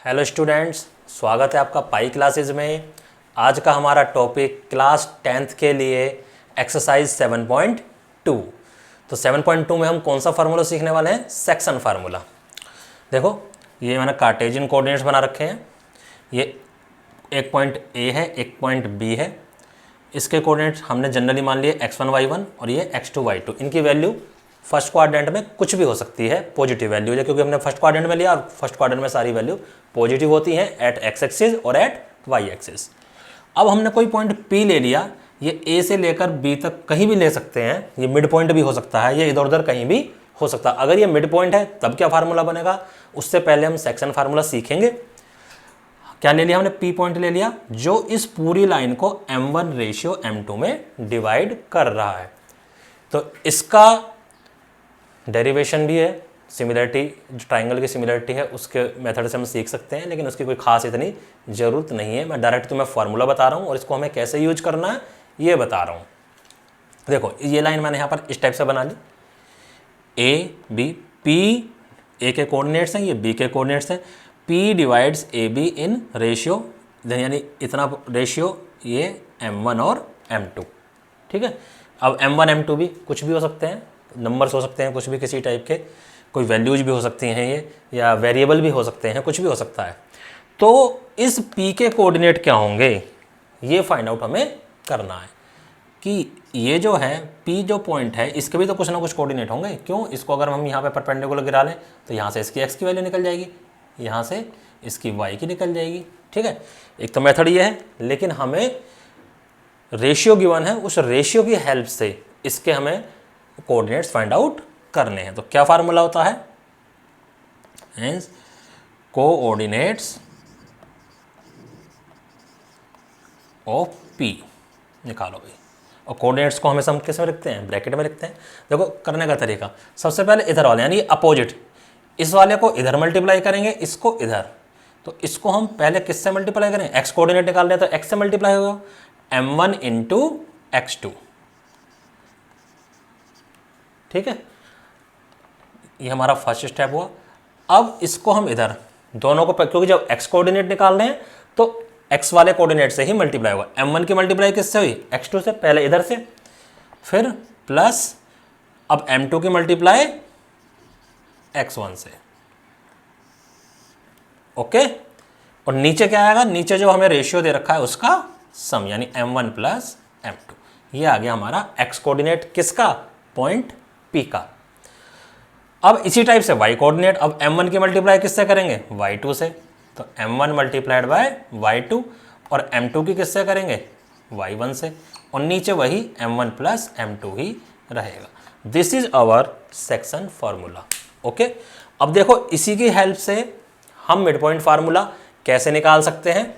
Hello students, स्वागत है आपका पाई क्लासेज में। आज का हमारा टॉपिक क्लास 10th के लिए एक्सरसाइज 7.2। तो 7.2 में हम कौन सा फार्मूला सीखने वाले हैं? Section formula. देखो, ये मैंने कार्टेशियन कोऑर्डिनेट्स बना रखे हैं। ये एक पॉइंट ए है, एक पॉइंट बी है। इसके कोऑर्डिनेट्स हमने जनरली मान लिए x1 y1 और ये x2 y2। इनकी वैल्यू फर्स्ट क्वाड्रेंट में कुछ भी हो सकती है, पॉजिटिव वैल्यू है, क्योंकि हमने फर्स्ट क्वाड्रेंट में लिया और फर्स्ट क्वाड्रेंट में सारी वैल्यू पॉजिटिव होती हैं एट एक्स एक्सिस और एट वाई एक्सिस। अब हमने कोई पॉइंट P ले लिया, ये A से लेकर B तक कहीं भी ले सकते हैं, ये मिड पॉइंट भी हो सकता है, ये इधर उधर कहीं भी हो सकता है। अगर ये मिड पॉइंट है तब क्या फार्मूला बनेगा, उससे पहले हम सेक्शन फार्मूला सीखेंगे। क्या ले लिया हमने? P पॉइंट ले लिया जो इस पूरी लाइन को M1:M2 में डिवाइड कर रहा है। तो इसका डेरिवेशन भी है, सिमिलरिटी, जो ट्राइंगल की सिमिलरिटी है उसके मेथड से हम सीख सकते हैं, लेकिन उसकी कोई खास इतनी ज़रूरत नहीं है। मैं डायरेक्ट तुम्हें फार्मूला बता रहा हूँ और इसको हमें कैसे यूज करना है ये बता रहा हूँ। देखो, ये लाइन मैंने यहाँ पर इस टाइप से बना ली, ए बी, पी ए के कोऑर्डिनेट्स हैं, ये बी के कोऑर्डिनेट्स हैं। P divides A be in ratio, यानी इतना रेशियो, ये M1 और M2। ठीक है। अब M1 M2 भी कुछ भी हो सकते हैं, नंबर्स हो सकते हैं कुछ भी, किसी टाइप के, कोई वैल्यूज भी हो सकती हैं ये, या वेरिएबल भी हो सकते हैं, कुछ भी हो सकता है। तो इस P के कोऑर्डिनेट क्या होंगे ये फाइंड आउट हमें करना है कि ये जो है P जो पॉइंट है इसके भी तो कुछ ना कुछ कोऑर्डिनेट होंगे। क्यों? इसको अगर हम यहाँ पे परपेंडिकुलर गिरा लें तो यहाँ से इसकी x की वैल्यू निकल जाएगी, यहाँ से इसकी y की निकल जाएगी। ठीक है, एक तो मेथड ये है, लेकिन हमें रेशियो गिवन है, उस रेशियो की हेल्प से इसके हमें कोऑर्डिनेट्स फाइंड आउट करने हैं। तो क्या फार्मूला होता है? हेंस कोऑर्डिनेट्स ऑफ P निकालो भाई। और कोऑर्डिनेट्स को हमेशा हम किस में लिखते हैं? ब्रैकेट में लिखते हैं। देखो करने का तरीका, सबसे पहले इधर वाले यानी अपोजिट, इस वाले को इधर मल्टीप्लाई करेंगे, इसको इधर। तो इसको हम पहले किससे मल्टीप्लाई करें? x कोऑर्डिनेट निकाल रहे हैं तो x से मल्टीप्लाई होगा, M1 इंटू x2। ठीक है, ये हमारा फर्स्ट स्टेप हुआ। अब इसको हम इधर दोनों को, क्योंकि जब x कोऑर्डिनेट निकाल रहे हैं तो x वाले कोऑर्डिनेट से ही मल्टीप्लाई होगा। M1 की मल्टीप्लाई किससे हुई? x2 से, पहले इधर से, फिर प्लस अब M2 की मल्टीप्लाई x1 से। ओके, और नीचे क्या आएगा? नीचे जो हमें रेशियो दे रखा है उसका सम, यानी M1 प्लस M2। ये आ गया हमारा x कोऑर्डिनेट किसका? पॉइंट P का। अब इसी टाइप से y कोऑर्डिनेट, अब M1 की मल्टीप्लाई किससे करेंगे? y2 से। तो M1 मल्टीप्लाइड बाय y2, और M2 की किससे करेंगे? y1 से। और नीचे वही M1 प्लस M2 ही रहेगा। This is our section formula. Okay, अब देखो इसी की हेल्प से हम मिड पॉइंट फार्मूला कैसे निकाल सकते हैं।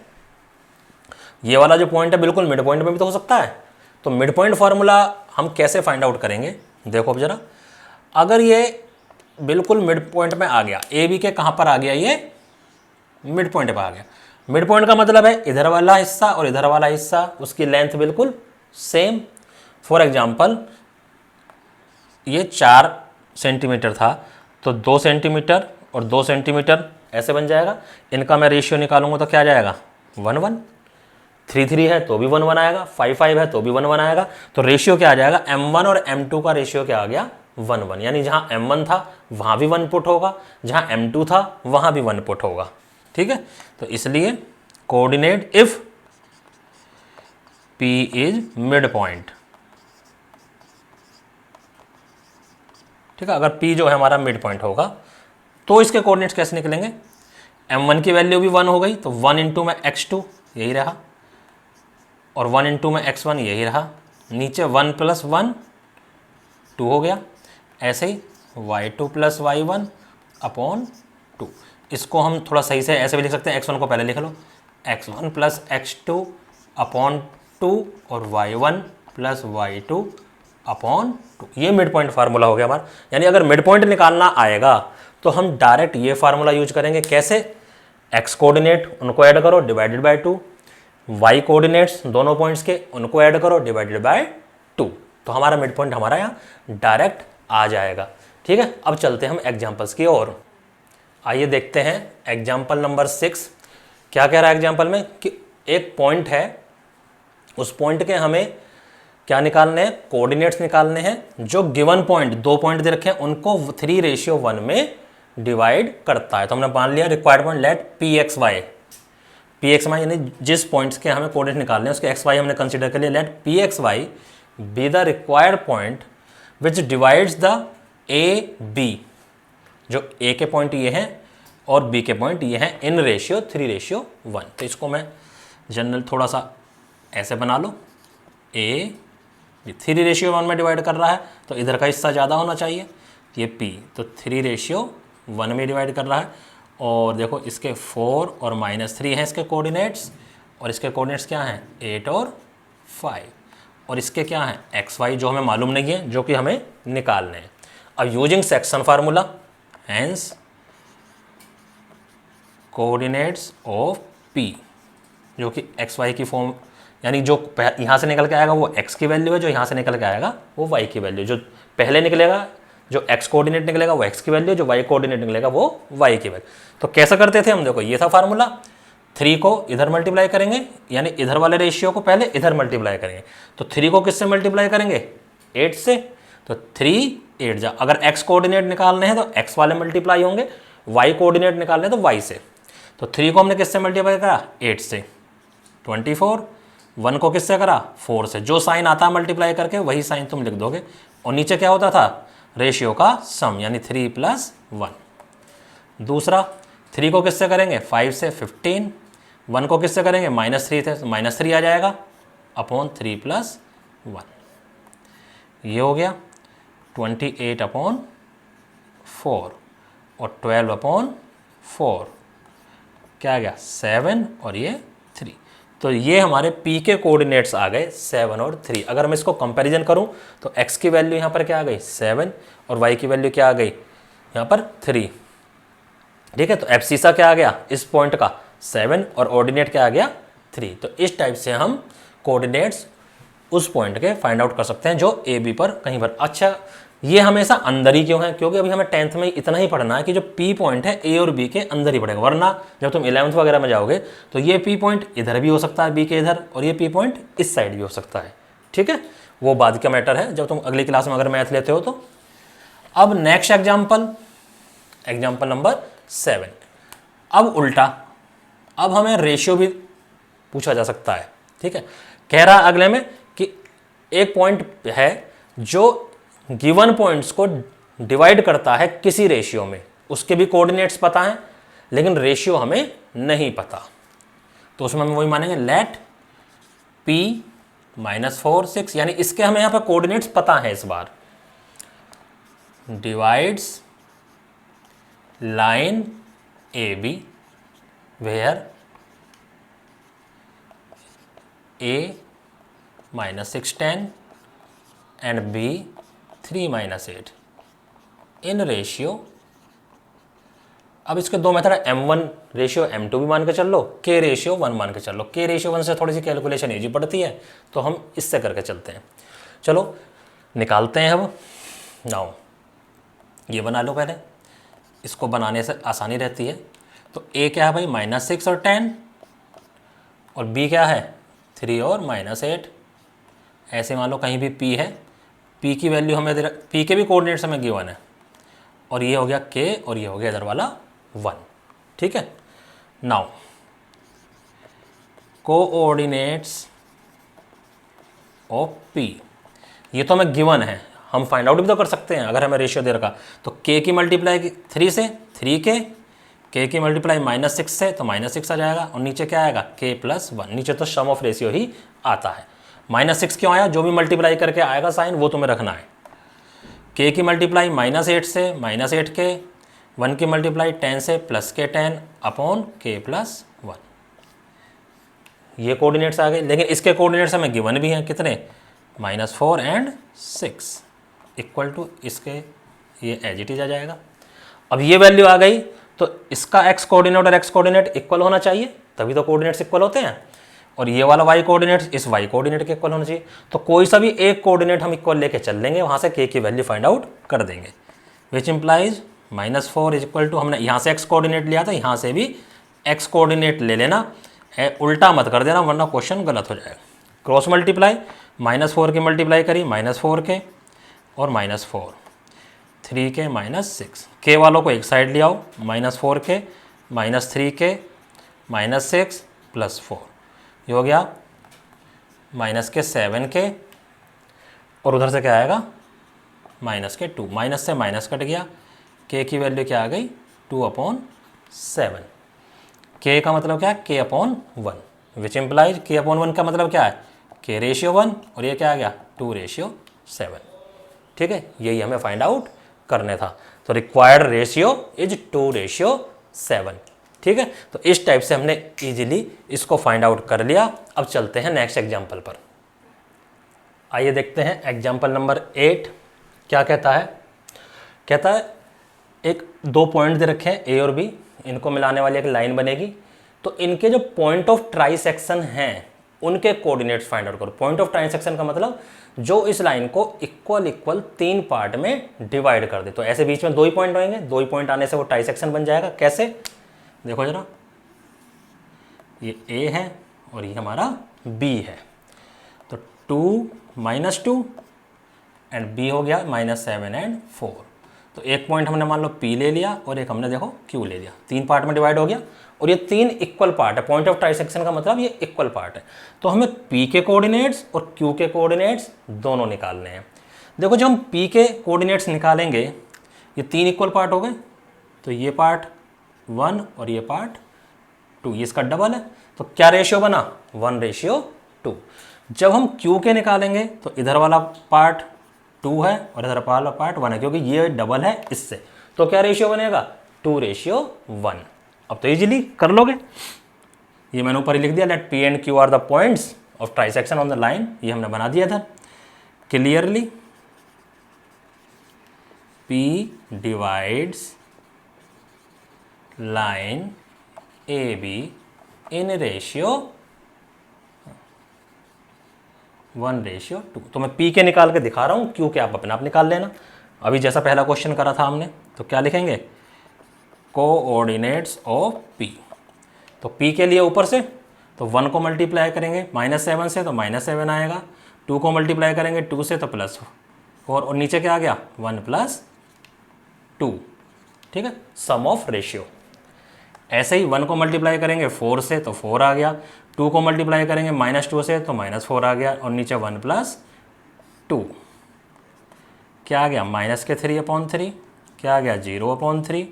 ये वाला जो पॉइंट है बिल्कुल मिड पॉइंट में भी तो हो सकता है। तो मिड पॉइंट फार्मूला हम कैसे फाइंड आउट करेंगे? देखो अब जरा, अगर ये बिल्कुल मिड पॉइंट में आ गया, ए बी के कहाँ पर आ गया? ये मिड पॉइंट पर आ गया। मिड पॉइंट का मतलब है इधर वाला हिस्सा और इधर वाला हिस्सा, उसकी लेंथ बिल्कुल सेम। फॉर एग्जाम्पल ये 4 सेंटीमीटर था, तो 2 सेंटीमीटर और 2 सेंटीमीटर ऐसे बन जाएगा। इनका मैं रेशियो निकालूंगा तो क्या जाएगा? 1 1। 3 3 है तो भी 1 1 आएगा, 5 5 है तो भी 1 1 आएगा। तो रेशियो क्या आ जाएगा? M1 और M2 का रेशियो क्या आ गया? 1 1। यानी जहाँ M1 था वहाँ भी 1 पुट होगा, जहाँ M2 था वहाँ भी 1 पुट होगा। ठीक है, तो इसलिए coordinate if P is mid point. ठीक है, अगर P जो है हमारा मिड पॉइंट होगा तो इसके कोऑर्डिनेट्स कैसे निकलेंगे? M1 की वैल्यू भी 1 हो गई, तो 1 इंटू में x2 यही रहा, और 1 इंटू में x1 यही रहा। नीचे 1 प्लस 1 2 हो गया। ऐसे ही y2 प्लस y1 अपॉन 2। इसको हम थोड़ा सही से ऐसे भी लिख सकते हैं, x1 को पहले लिख लो, x1 प्लस x2 अपॉन 2 और y1 प्लस y2 अपॉन 2। ये मिड पॉइंट फार्मूला हो गया हमारा। यानी अगर मिड पॉइंट निकालना आएगा तो हम डायरेक्ट ये फार्मूला यूज करेंगे। कैसे? x कोऑर्डिनेट उनको ऐड करो डिवाइडेड बाय 2, y कोऑर्डिनेट्स दोनों पॉइंट्स के उनको ऐड करो डिवाइडेड बाय 2। तो हमारा मिड पॉइंट हमारा यहाँ डायरेक्ट आ जाएगा। ठीक है, अब चलते हैं हम एग्जांपल्स की ओर। आइए देखते हैं एग्जाम्पल नंबर 6 क्या कह रहा है एग्जाम्पल में कि एक पॉइंट है, उस पॉइंट के हमें क्या निकालने हैं, कोऑर्डिनेट्स निकालने हैं जो गिवन पॉइंट, 2 पॉइंट दे रखे हैं उनको 3:1 में डिवाइड करता है। तो हमने मान लिया required point let P x y, यानी जिस पॉइंट्स के हमें कोऑर्डिनेट निकालने हैं उसके एक्स वाई हमने कंसीडर कर लिया। Let P x y be the required point which divides the A B, जो ए के पॉइंट ये हैं और बी के पॉइंट ये हैं इन रेशियो 3:1। तो इसको मैं जनरल थोड़ा सा ऐसे बना लो, ए 3:1 में डिवाइड कर रहा है तो इधर का हिस्सा ज़्यादा होना चाहिए, ये पी, तो 3:1 में डिवाइड कर रहा है। और देखो इसके 4 और -3 हैं इसके कोऑर्डिनेट्स, और इसके कोऑर्डिनेट्स क्या हैं 8 और 5, और इसके क्या हैं एक्स वाई जो हमें मालूम नहीं है, जो कि हमें निकालने हैं। अब using section formula, hence coordinates of P, जो कि एक्स वाई की फॉर्म, यानी जो यहाँ से निकल के आएगा वो x की वैल्यू है, जो यहाँ से निकल के आएगा वो y की वैल्यू, जो पहले निकलेगा जो x कोऑर्डिनेट निकलेगा वो x की वैल्यू, जो y कोऑर्डिनेट निकलेगा वो y की वैल्यू। तो कैसा करते थे हम, देखो ये था फार्मूला, 3 को इधर मल्टीप्लाई करेंगे, यानी इधर वाले रेशियो को पहले इधर मल्टीप्लाई करेंगे। तो 3 को किससे मल्टीप्लाई करेंगे 8 से, तो 3 8 जा, अगर x कोऑर्डिनेट निकालने हैं तो x वाले मल्टीप्लाई होंगे, y कोऑर्डिनेट निकालने हैं तो y से। तो 3 को हमने किससे मल्टीप्लाई करा 8 से, 24, 1 को किससे करा 4 से, जो साइन आता है मल्टीप्लाई करके वही साइन तुम लिख दोगे। और नीचे क्या होता था रेशियो का सम, यानी 3 + 1। दूसरा 3 को किससे करेंगे 5 से, 15, 1 को किससे करेंगे -3 थे तो -3 आ जाएगा अपॉन 3 + 1, ये हो गया 28/4 और 12/4 क्या आ गया 7 और ये 3। तो ये हमारे p के कोऑर्डिनेट्स आ गए 7 और 3। अगर मैं इसको कंपैरिजन करूं तो x की वैल्यू यहाँ पर क्या आ गई 7 और y की वैल्यू क्या आ गई यहाँ पर 3, ठीक है। तो एब्सिसा क्या आ गया इस पॉइंट का 7 और ऑर्डिनेट क्या आ गया 3। तो इस टाइप से हम कोऑर्डिनेट्स उस पॉइंट के फाइंड आउट कर सकते हैं जो ए बी पर कहीं पर। अच्छा ये हमेशा अंदर ही क्यों है, क्योंकि अभी हमें 10th में इतना ही पढ़ना है कि जो P पॉइंट है A और B के अंदर ही पड़ेगा, वरना जब तुम 11th वगैरह में जाओगे तो ये P पॉइंट इधर भी हो सकता है B के इधर, और ये P पॉइंट इस साइड भी हो सकता है, ठीक है। वो बाद का मैटर है जब तुम अगली क्लास में अगर मैथ लेते हो तो। अब नेक्स्ट एग्जाम्पल नंबर 7। अब उल्टा, अब हमें रेशियो भी पूछा जा सकता है, ठीक है। कह रहा अगले में कि एक पॉइंट है जो गिवन पॉइंट्स को डिवाइड करता है किसी रेशियो में, उसके भी कोऑर्डिनेट्स पता हैं लेकिन रेशियो हमें नहीं पता। तो उसमें हम वही मानेंगे लेट p -4 6, यानी इसके हमें यहाँ पर कोऑर्डिनेट्स पता है इस बार, divides line A B where a -6 10 and b 3 - 8 in ratio. अब इसके दो मेथड है, m1 रेशियो m2 भी मान के चल लो, k रेशियो 1 मान के चल लो। k रेशियो 1 से थोड़ी सी कैलकुलेशन ईजी पड़ती है तो हम इससे करके चलते हैं। चलो निकालते हैं। अब नाउ ये बना लो पहले, इसको बनाने से आसानी रहती है। तो a क्या है भाई -6 और 10, और b क्या है 3 और -8। ऐसे मान लो कहीं भी p है, p की वैल्यू हमें p के भी कोऑर्डिनेट्स हमें गिवन है, और ये हो गया k और ये हो गया इधर वाला 1, ठीक है। नाउ कोऑर्डिनेट्स ऑफ p, ये तो हमें गिवन है, हम फाइंड आउट भी तो कर सकते हैं अगर हमें रेशियो दे रखा। तो k की मल्टीप्लाई 3 से 3k, k की मल्टीप्लाई -6 से तो -6 आ जाएगा, और नीचे क्या आएगा k + 1, नीचे तो सम ऑफ रेशियो ही आता है। -6 क्यों आया, जो भी मल्टीप्लाई करके आएगा साइन वो तुम्हें रखना है। k की मल्टीप्लाई -8 से -8k, 1 की मल्टीप्लाई 10 से +k 10 अपॉन k + 1, ये कोऑर्डिनेट्स आ गए। लेकिन इसके कोऑर्डिनेट्स हमें गिवन भी हैं कितने -4 एंड 6 इक्वल टू इसके, ये एज इट इज आ जाएगा। अब ये वैल्यू आ गई तो इसका x कोऑर्डिनेट और x कोऑर्डिनेट इक्वल होना चाहिए, तभी तो कोऑर्डिनेट्स इक्वल होते हैं, और ये वाला y कोऑर्डिनेट इस y कोऑर्डिनेट के इक्वल होना चाहिए। तो कोई सा भी एक कोऑर्डिनेट हम इक्वल लेके चल लेंगे, वहाँ से k की वैल्यू फाइंड आउट कर देंगे, which implies -4 is equal to, हमने यहाँ से x कोऑर्डिनेट लिया था, यहाँ से भी x कोऑर्डिनेट ले लेना है, उल्टा मत कर देना वरना क्वेश्चन गलत हो जाएगा। क्रॉस मल्टीप्लाई, -4 की मल्टीप्लाई करी -4 के और -4, 3 के -6, के वालों को एक साइड ले आओ, -4 के -3 के -6 +4, ये हो गया माइनस के 7 के, और उधर से क्या आएगा -2, माइनस से माइनस कट गया, के की वैल्यू क्या आ गई 2/7, के का मतलब क्या है k/1, विच इम्प्लाइज k/1 का मतलब क्या है k/1, और ये क्या आ गया 2/7। ठीक है, यही हमें फाइंड आउट करने था। तो रिक्वायर्ड रेशियो इज 2/7। ठीक है, तो इस टाइप से हमने इजीली इसको फाइंड आउट कर लिया। अब चलते हैं नेक्स्ट एग्जांपल पर। आइए देखते हैं एग्जांपल नंबर 8 क्या कहता है। कहता है एक 2 पॉइंट दे रखे हैं ए और बी, इनको मिलाने वाली एक लाइन बनेगी, तो इनके जो पॉइंट ऑफ ट्राइसेक्शन हैं उनके कोऑर्डिनेट्स फाइंड आउट करो। पॉइंट ऑफ ट्राइसेक्शन का मतलब जो इस लाइन को इक्वल 3 पार्ट में डिवाइड कर दे। तो ऐसे बीच में 2 ही पॉइंट होंगे, 2 ही पॉइंट आने से वो ट्राइसेक्शन बन जाएगा। कैसे, देखो जरा, ये ए है और ये हमारा बी है, तो 2 -2 एंड बी हो गया -7 एंड 4। तो एक पॉइंट हमने मान लो P ले लिया और एक हमने देखो Q ले लिया, 3 पार्ट में डिवाइड हो गया, और ये 3 इक्वल पार्ट है। पॉइंट ऑफ ट्राइसेक्शन का मतलब ये इक्वल पार्ट है। तो हमें P के कोऑर्डिनेट्स और Q के कोऑर्डिनेट्स दोनों निकालने हैं। देखो जब हम P के कोऑर्डिनेट्स निकालेंगे, ये 3 इक्वल पार्ट हो गए, तो ये पार्ट 1 और ये पार्ट 2, ये इसका डबल है, तो क्या रेशियो बना 1/2। जब हम Q के निकालेंगे तो इधर वाला पार्ट 2 है और इधर वाला पार्ट 1 है, क्योंकि ये डबल है इससे, तो क्या रेशियो बनेगा 2/1। अब तो इजीली कर लोगे, ये मैंने ऊपर ही लिख दिया, let P and Q are the points of trisection on the line, ये हमने बना दिया था clearly. P divides line AB in ratio 1/2। तो मैं P के निकाल के दिखा रहा हूँ, Q के आप अपने आप निकाल लेना। अभी जैसा पहला क्वेश्चन करा था हमने, तो क्या लिखेंगे कोऑर्डिनेट्स ऑफ P। तो P के लिए ऊपर से तो 1 को मल्टीप्लाई करेंगे -7 से, तो -7 आएगा, 2 को मल्टीप्लाई करेंगे 2 से तो +4, और नीचे क्या आ गया 1 + 2। ठीक है, सम ऑफ रेशियो। ऐसे ही 1 को मल्टीप्लाई करेंगे 4 से तो 4 आ गया, 2 को मल्टीप्लाई करेंगे -2 से तो -4 आ गया, और नीचे 1 + 2 क्या आ गया -3/3, क्या आ गया 0/3,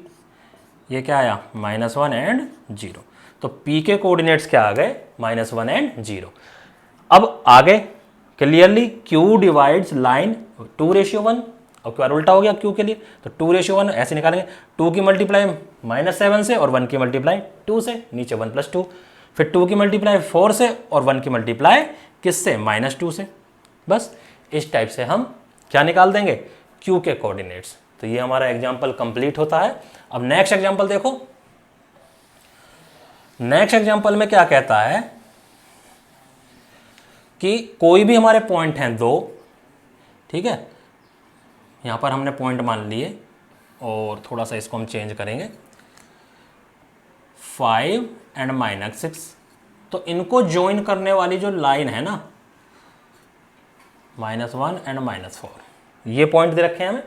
ये क्या आया -1 एंड 0। तो P के कोऑर्डिनेट्स क्या आ गए -1 एंड 0। अब आगे क्लियरली Q डिवाइड्स लाइन 2/1, अब क्या उल्टा हो गया Q के लिए, तो 2/1 ऐसे निकालेंगे, 2 की मल्टीप्लाई -7 से और 1 की मल्टीप्लाई 2 से, नीचे 1 + 2, फिर 2 की मल्टीप्लाई 4 से और 1 की मल्टीप्लाई किससे -2 से। बस इस टाइप से हम क्या निकाल देंगे Q के कोऑर्डिनेट्स। तो ये हमारा एग्जाम्पल कंप्लीट होता है। अब नेक्स्ट एग्जाम्पल देखो, नेक्स्ट एग्जाम्पल में क्या कहता है कि कोई भी हमारे पॉइंट हैं 2, ठीक है, यहां पर हमने पॉइंट मान लिए और थोड़ा सा इसको हम चेंज करेंगे 5 एंड -6। तो इनको ज्वाइन करने वाली जो लाइन है ना -1 एंड -4, ये पॉइंट दे रखे हैं हमें,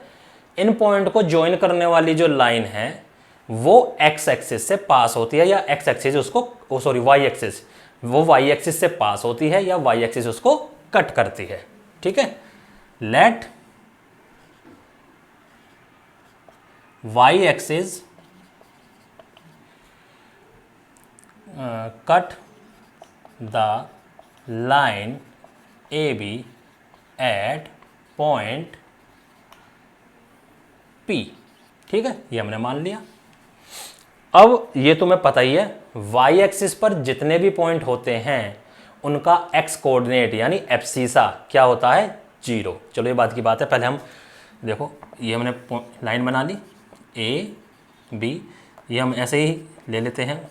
इन पॉइंट को ज्वाइन करने वाली जो लाइन है वो x एक्सिस से पास होती है, या x एक्सिस उसको सॉरी y एक्सिस, वो y एक्सिस से पास होती है या y एक्सिस उसको कट करती है। ठीक है, let y axis cut the line AB at point P। ठीक है, ये हमने मान लिया। अब ये तुम्हें पता ही है, y एक्सिस पर जितने भी पॉइंट होते हैं उनका x कोऑर्डिनेट यानी एब्सिसा क्या होता है 0। चलो ये बात की बात है, पहले हम देखो, ये हमने लाइन बना ली A B, ये हम ऐसे ही ले लेते हैं,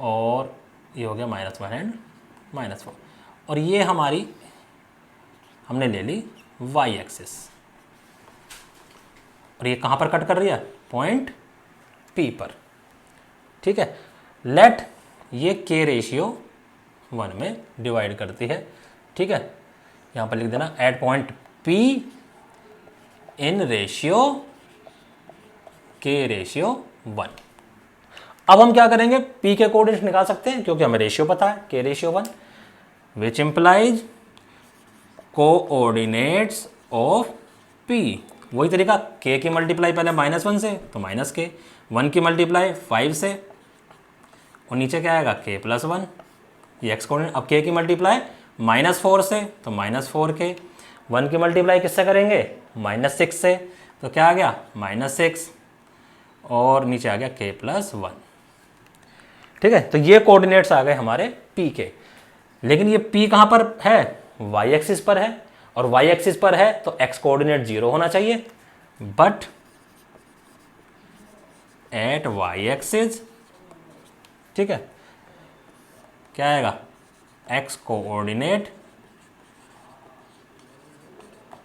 और ये हो गया -1 एंड -4, और ये हमारी हमने ले ली y एक्सिस, और ये कहाँ पर कट कर रही है पॉइंट पी पर। ठीक है, लेट ये के रेशियो 1 में डिवाइड करती है। ठीक है, यहाँ पर लिख देना at point P in ratio के रेशियो 1। अब हम क्या करेंगे, पी के कोऑर्डिनेट निकाल सकते हैं क्योंकि हमें रेशियो पता है के ratio 1, which implies coordinates of P. वही तरीका, के की मल्टीप्लाई पहले -1 से तो माइनस के, 1 की मल्टीप्लाई 5 से और नीचे क्या आएगा के प्लस 1, ये एक्स कोऑर्डिनेट। अब के की मल्टीप्लाई -4 से तो -4 के, 1 की मल्टीप्लाई किससे करेंगे -6 से तो क्या आ गया -6 और नीचे आ गया के प्लस 1। ठीक है, तो ये कोऑर्डिनेट्स आ गए हमारे पी के। लेकिन ये पी कहाँ पर है, वाई एक्सिस पर है, और वाई एक्सिस पर है तो एक्स कोऑर्डिनेट 0 होना चाहिए। बट एट वाई एक्सिस, ठीक है, क्या आएगा, एक्स कोऑर्डिनेट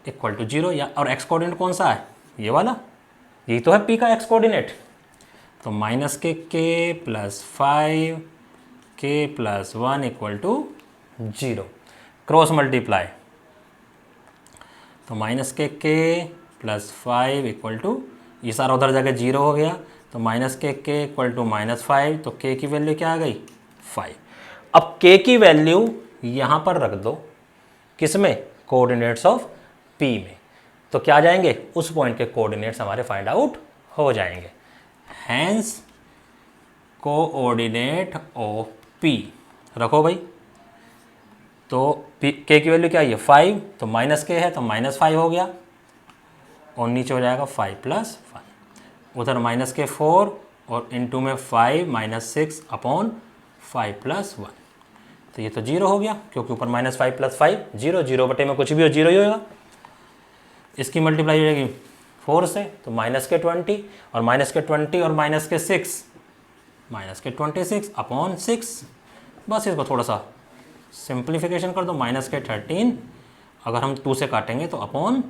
इक्वल टू 0। या और एक्स कोऑर्डिनेट कौन सा है, ये वाला, यही तो है पी का एक्स कोऑर्डिनेट। तो minus k plus 5 k plus 1 equal to 0। Cross multiply तो minus k plus 5 equal to, ये सारा उधर जाकर 0 हो गया, तो माइनस के इक्वल टू -5, तो के की वैल्यू क्या आ गई 5। अब के की वैल्यू यहाँ पर रख दो, किस में, कोऑर्डिनेट्स ऑफ पी में, तो क्या आ जाएंगे, उस पॉइंट के कोऑर्डिनेट्स हमारे फाइंड आउट हो जाएंगे। हैंस कोऑर्डिनेट ऑफ पी रखो भाई, तो के की वैल्यू क्या है 5, तो माइनस के है तो -5 हो गया और नीचे हो जाएगा 5 + 1, उधर -4 और इनटू में 5 - 6 अपॉन 5 + 1, तो ये तो 0 हो गया क्योंकि ऊपर -5 + 5 0, 0 बटे में कुछ भी हो 0 ही होगा। इसकी मल्टीप्लाई हो जाएगी 4 से तो -20 और -20 और -6 -26 अपॉन 6। बस इसको थोड़ा सा सिंप्लीफिकेशन कर दो, -13 अगर हम 2 से काटेंगे तो अपॉन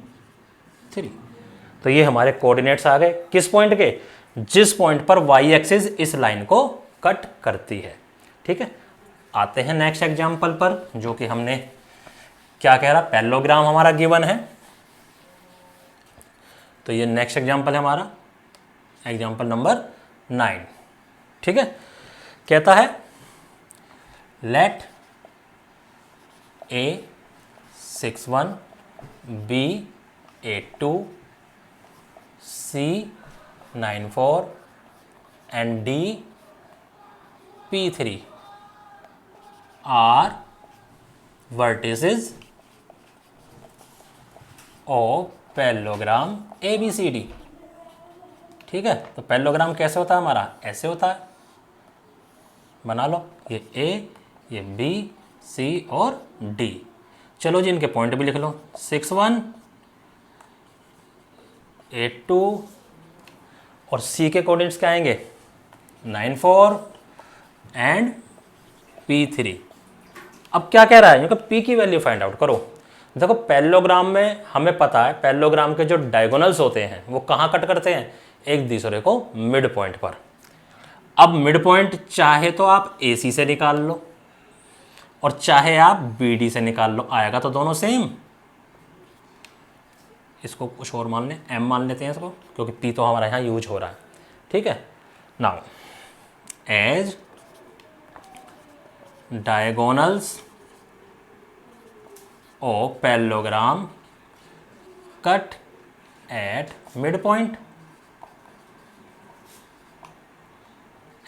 3। तो ये हमारे कोऑर्डिनेट्स आ गए किस पॉइंट के, जिस पॉइंट पर वाई एक्सिस इस लाइन को कट करती है। ठीक है, आते हैं नेक्स्ट एग्जांपल पर, जो कि हमने क्या कह रहा, पैरेललोग्राम हमारा गिवन है। तो ये नेक्स्ट एग्जांपल है हमारा, एग्जांपल नंबर 9। ठीक है, कहता है late A 61, B 82, C 94 and D P3 are vertices of parallelogram ABCD। ठीक है, तो पैरेललोग्राम कैसे होता है हमारा, ऐसे होता है, बना लो, ये A, ये B, C और D। चलो जी, इनके पॉइंट भी लिख लो, 61, 82 और C के कोऑर्डिनेट्स क्या आएंगे 94 एंड P3। अब क्या कह रहा है, क्योंकि P की वैल्यू फाइंड आउट करो। देखो पैरेललोग्राम में हमें पता है, पैरेललोग्राम के जो डायगोनल्स होते हैं वो कहाँ कट करते हैं, एक दूसरे को मिड पॉइंट पर। अब मिड पॉइंट चाहे तो आप AC से निकाल लो और चाहे आप BD से निकाल लो, आएगा तो दोनों सेम। इसको कुछ और मान लें, M मान लेते हैं इसको, क्योंकि P तो हमारा यहाँ यूज हो रहा है। ठीक है, now as diagonals of parallelogram cut at mid point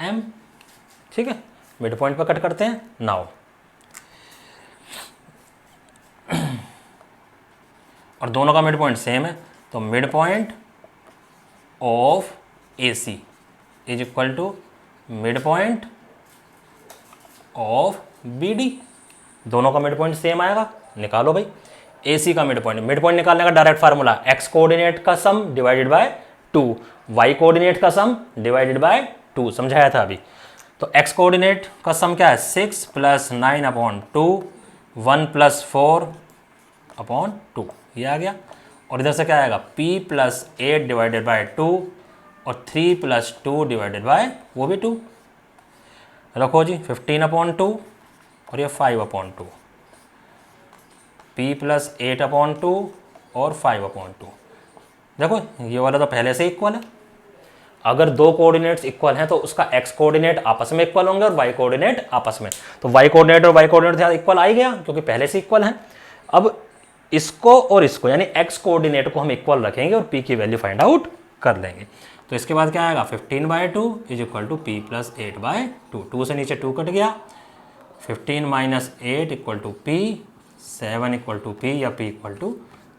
M। ठीक है, मिड पॉइंट पर कट करते हैं। नाउ और दोनों का मिड पॉइंट सेम है, तो mid point of AC is equal to mid point of BD। दोनों का मिड पॉइंट सेम आएगा, निकालो भाई AC का मिड पॉइंट। मिड पॉइंट निकालने का डायरेक्ट फार्मूला, x कोऑर्डिनेट का सम डिवाइडेड बाय 2, y कोऑर्डिनेट का सम डिवाइडेड बाय 2, समझाया था अभी। तो x कोऑर्डिनेट का सम क्या है, 6 + 9 अपॉन 2, 1 + 4 अपॉन 2, ये आ गया। और इधर से क्या आएगा, p + 8 डिवाइडेड बाय 2 और 3 + 2 डिवाइडेड बाय वो भी 2 रखो जी, 15/2 और ये 5/2, p + 8/2 और 5/2। देखो ये वाला तो पहले से इक्वल है। अगर दो कोऑर्डिनेट्स इक्वल हैं तो उसका x कोऑर्डिनेट आपस में इक्वल होंगे और y कोऑर्डिनेट आपस में, तो y कोऑर्डिनेट और y कोऑर्डिनेट इक्वल आ ही गया क्योंकि पहले से इक्वल हैं। अब इसको और इसको यानी x कोऑर्डिनेट को हम इक्वल रखेंगे और p की वैल्यू फाइंड आउट कर लेंगे। तो इसके बाद क्या आएगा, 15/2 = p + 8/2, 2 से नीचे 2 कट गया, 15 - 8 = p, 7 = p या p =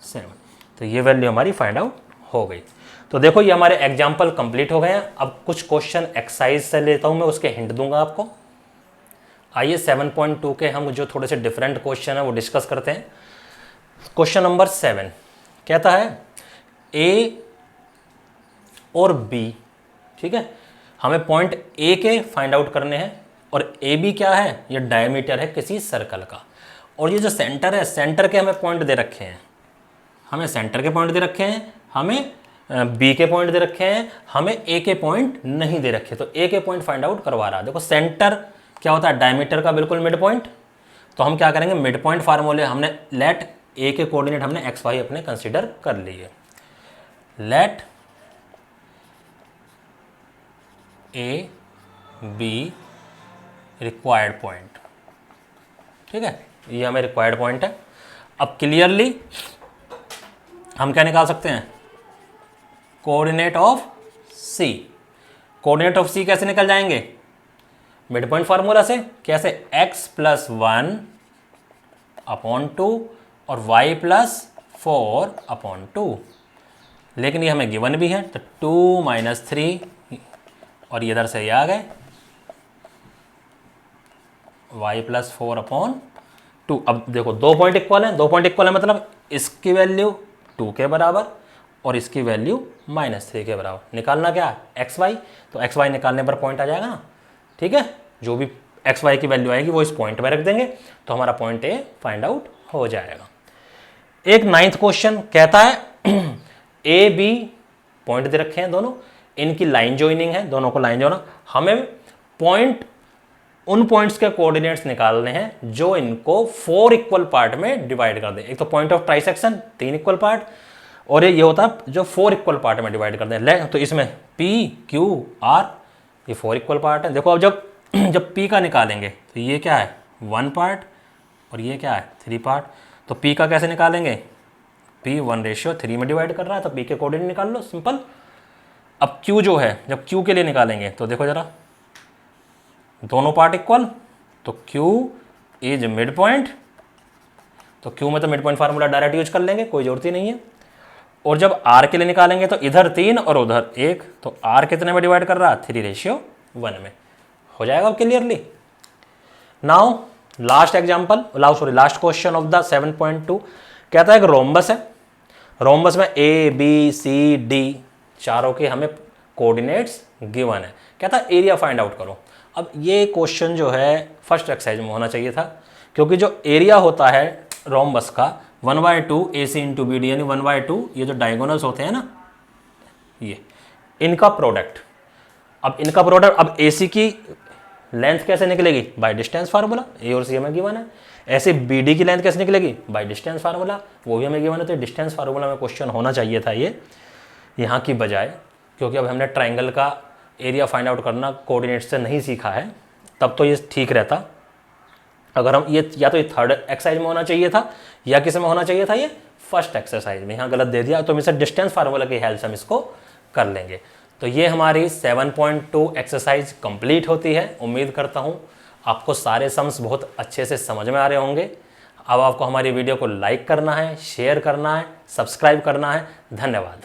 7। तो ये वैल्यू हमारी फाइंड आउट हो गई। तो देखो ये हमारे एग्जाम्पल कंप्लीट हो गए हैं। अब कुछ क्वेश्चन एक्सरसाइज से लेता हूं मैं, उसके हिंट दूंगा आपको। आइए 7.2 के हम जो थोड़े से डिफरेंट क्वेश्चन है वो डिस्कस करते हैं। क्वेश्चन नंबर 7 कहता है ए और बी, ठीक है, हमें पॉइंट ए के फाइंड आउट करने हैं और ए बी क्या है, ये डायमीटर है किसी सर्कल का, और ये जो सेंटर है, सेंटर के हमें पॉइंट दे रखे हैं, हमें सेंटर के पॉइंट दे रखे हैं, हमें बी के पॉइंट दे रखे हैं, हमें ए के पॉइंट नहीं दे रखे। तो ए के पॉइंट फाइंड आउट करवा रहा है। देखो सेंटर क्या होता है, डायमीटर का बिल्कुल मिड पॉइंट। तो हम क्या करेंगे, मिड पॉइंट फार्मूले हमने लेट ए के कोऑर्डिनेट हमने एक्स वाई अपने कंसीडर कर लिए। Let A B required point, ठीक है, ये हमें रिक्वायर्ड पॉइंट है। अब क्लियरली हम क्या निकाल सकते हैं, coordinate of C. Coordinate of C कैसे निकल जाएंगे, मिड पॉइंट फार्मूला से। कैसे, x + 1/2 और y + 4/2। लेकिन ये हमें गिवन भी है, तो 2 - 3 और इधर से ये आ गए y + 4/2। अब देखो दो पॉइंट इक्वल हैं, दो पॉइंट इक्वल है मतलब इसकी वैल्यू 2 के बराबर और इसकी वैल्यू -3 के बराबर। निकालना क्या, एक्स वाई, तो एक्स वाई निकालने पर पॉइंट आ जाएगा ना, ठीक है। जो भी एक्स वाई की वैल्यू आएगी वो इस पॉइंट में रख देंगे तो हमारा पॉइंट ए फाइंड आउट हो जाएगा। एक 9th क्वेश्चन कहता है ए बी पॉइंट दे रखे हैं दोनों, इनकी लाइन ज्वाइनिंग है, दोनों को लाइन जोड़ना। हमें पॉइंट उन पॉइंट्स के कोऑर्डिनेट्स निकालने हैं जो इनको 4 इक्वल पार्ट में डिवाइड कर दें। एक तो point of trisection 3 equal part, और ये होता है जो 4 इक्वल पार्ट में डिवाइड कर दें। ले तो इसमें P Q R ये 4 इक्वल पार्ट है। देखो अब जब P का निकालेंगे तो ये क्या है 1 पार्ट और ये क्या है 3 पार्ट। तो P का कैसे निकालेंगे, P 1:3 में डिवाइड कर रहा है तो P के कोऑर्डिनेट निकाल लो, सिंपल। अब Q जो है, जब Q के लिए निकालेंगे तो देखो जरा, दोनों पार्ट इक्वल, तो Q इज मिड पॉइंट, तो Q में तो mid point formula direct use कर लेंगे, कोई जरूरत ही नहीं है। और जब R के लिए निकालेंगे तो इधर 3 और उधर 1, तो R कितने में डिवाइड कर रहा है 3:1 में, हो जाएगा clearly. Now last example, last question of the 7.2 कहता है कि रोम्बस है, रोम्बस में A B C D चारों के हमें कोऑर्डिनेट्स गिवन है। कहता है एरिया फाइंड आउट करो। अब ये क्वेश्चन जो है फर्स्ट एक्सरसाइज में होना चाहिए था, क्योंकि जो एरिया होता है रोम्बस का 1/2 AC × BD यानी 1/2, ये जो डायगोनल्स होते हैं ना, ये इनका प्रोडक्ट। अब इनका प्रोडक्ट, अब AC की लेंथ कैसे निकलेगी, बाय डिस्टेंस फार्मूला, ए और सी हमें गिवन है। ऐसे BD की लेंथ कैसे निकलेगी, बाय डिस्टेंस फार्मूला, वो भी हमें गिवन है। तो डिस्टेंस फार्मूला में क्वेश्चन होना चाहिए था ये यहाँ की बजाय, क्योंकि अब हमने ट्राइंगल का एरिया फाइंड आउट करना कोऑर्डिनेट से नहीं सीखा है, तब तो ये ठीक रहता। अगर हम ये या तो ये थर्ड एक्सरसाइज में होना चाहिए था या किस में होना चाहिए था, ये फर्स्ट एक्सरसाइज में। यहाँ गलत दे दिया तो हम इसे डिस्टेंस फार्मूला की हेल्प से हम इसको कर लेंगे। तो ये हमारी 7.2 एक्सरसाइज कंप्लीट होती है। उम्मीद करता हूँ आपको सारे सम्स बहुत अच्छे से समझ में आ रहे होंगे। अब आपको हमारी वीडियो को लाइक करना है, शेयर करना है, सब्सक्राइब करना है। धन्यवाद।